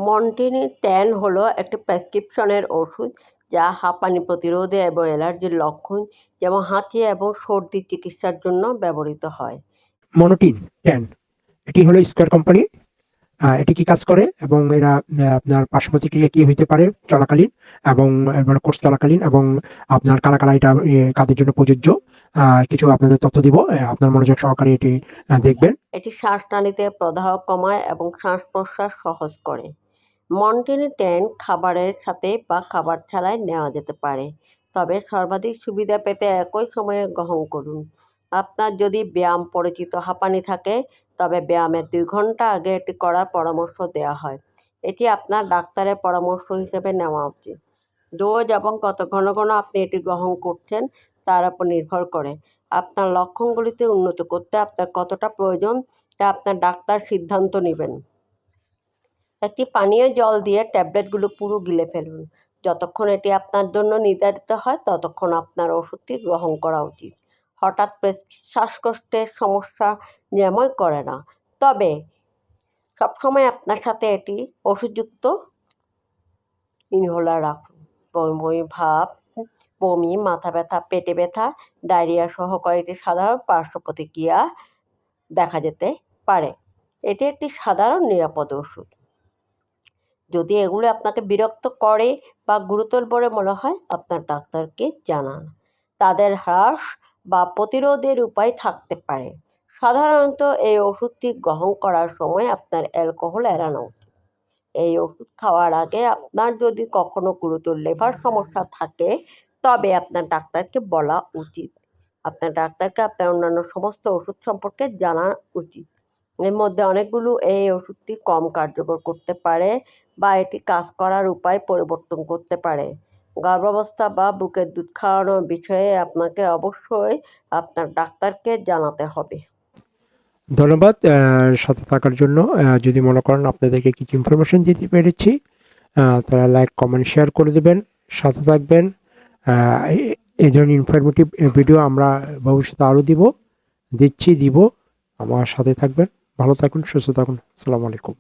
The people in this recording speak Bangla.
মন্টিনি ট্যান হলো একটি প্রেসক্রিপশনের ওষুধ যা হাঁপানি প্রতিরোধে এবং অ্যালার্জির লক্ষণ যেমন হাঁচি এবং সর্দির চিকিৎসার জন্য ব্যবহৃত হয়। মনোটিন 10 এটি হলো স্কয়ার কোম্পানি। এটি কি কাজ করে এবং এরা আপনার পার্শ্ব প্রতিক্রিয়া কি হইতে পারে চলাকালীন এবং মানে কোর্স চলাকালীন এবং আপনার কারা কারা এটা কাদের জন্য প্রযোজ্য, কিছু আপনাদের তথ্য দিব। আপনার মনোযোগ সহকারে এটি দেখবেন। এটি শ্বাসনালীতে প্রদাহ কমায় এবং শ্বাস-প্রশ্বাস সহজ করে। মন্টিনি ট্যান খাবারের সাথে বা খাবার ছাড়াই নেওয়া যেতে পারে, তবে সর্বাধিক সুবিধা পেতে একই সময়ে গ্রহণ করুন। আপনার যদি ব্যায়াম পরিচিত হাঁপানি থাকে, তবে ব্যায়ামের 2 ঘন্টা আগে এটি করার পরামর্শ দেওয়া হয়। এটি আপনার ডাক্তারের পরামর্শ হিসেবে নেওয়া উচিত। ডোজ এবং কত ঘন ঘন আপনি এটি গ্রহণ করছেন তার উপর নির্ভর করে। আপনার লক্ষণগুলিতে উন্নত করতে আপনার কতটা প্রয়োজন তা আপনার ডাক্তার সিদ্ধান্ত নেবেন। একটি পানীয় জল দিয়ে ট্যাবলেটগুলো পুরো গিলে ফেলুন। যতক্ষণ এটি আপনার জন্য নির্ধারিত হয় ততক্ষণ আপনার ওষুধটি গ্রহণ করা উচিত। হঠাৎ শ্বাসকষ্টের সমস্যা নিরাময় করে না, তবে সবসময় আপনার সাথে এটি ওষুধযুক্ত ইনহেলার রাখুন। বমি ভাব, বমি, মাথা ব্যথা, পেটে ব্যথা, ডায়রিয়া সহ কয়েকটি সাধারণ পার্শ্ব প্রতিক্রিয়া দেখা যেতে পারে। এটি একটি সাধারণ নিরাপদ ওষুধ। যদি এগুলো আপনাকে বিরক্ত করে বা গুরুতর বলে মনে হয়, আপনার ডাক্তারকে জানান। তাদের হ্রাস বা প্রতিরোধের উপায় থাকতে পারে। সাধারণত এই ওষুধটি গ্রহণ করার সময় আপনার অ্যালকোহল এড়ানো উচিত। এই ওষুধ খাওয়ার আগে আপনার যদি কখনো গুরুতর লিভার সমস্যা থাকে, তবে আপনার ডাক্তারকে বলা উচিত। আপনার ডাক্তারকে আপনার অন্যান্য সমস্ত ওষুধ সম্পর্কে জানা উচিত। এর মধ্যে অনেকগুলো এই ওষুধটি কম কার্যকর করতে পারে বা এটি কাজ করার উপায় পরিবর্তন করতে পারে। গর্ভাবস্থা বা বুকের দুধ খাওয়ানোর বিষয়ে আপনাকে অবশ্যই আপনার ডাক্তারকে জানাতে হবে। ধন্যবাদ সাথে থাকার জন্য। যদি মনে করেন আপনাদেরকে কিছু ইনফরমেশন দিতে পেরেছি, তারা লাইক কমেন্ট শেয়ার করে দেবেন, সাথে থাকবেন। এই ধরনের ইনফরমেটিভ ভিডিও আমরা ভবিষ্যতে আরও দিব। আমার সাথে থাকবেন। ভালো থাকুন, সুস্থ থাকুন। আসসালামু আলাইকুম।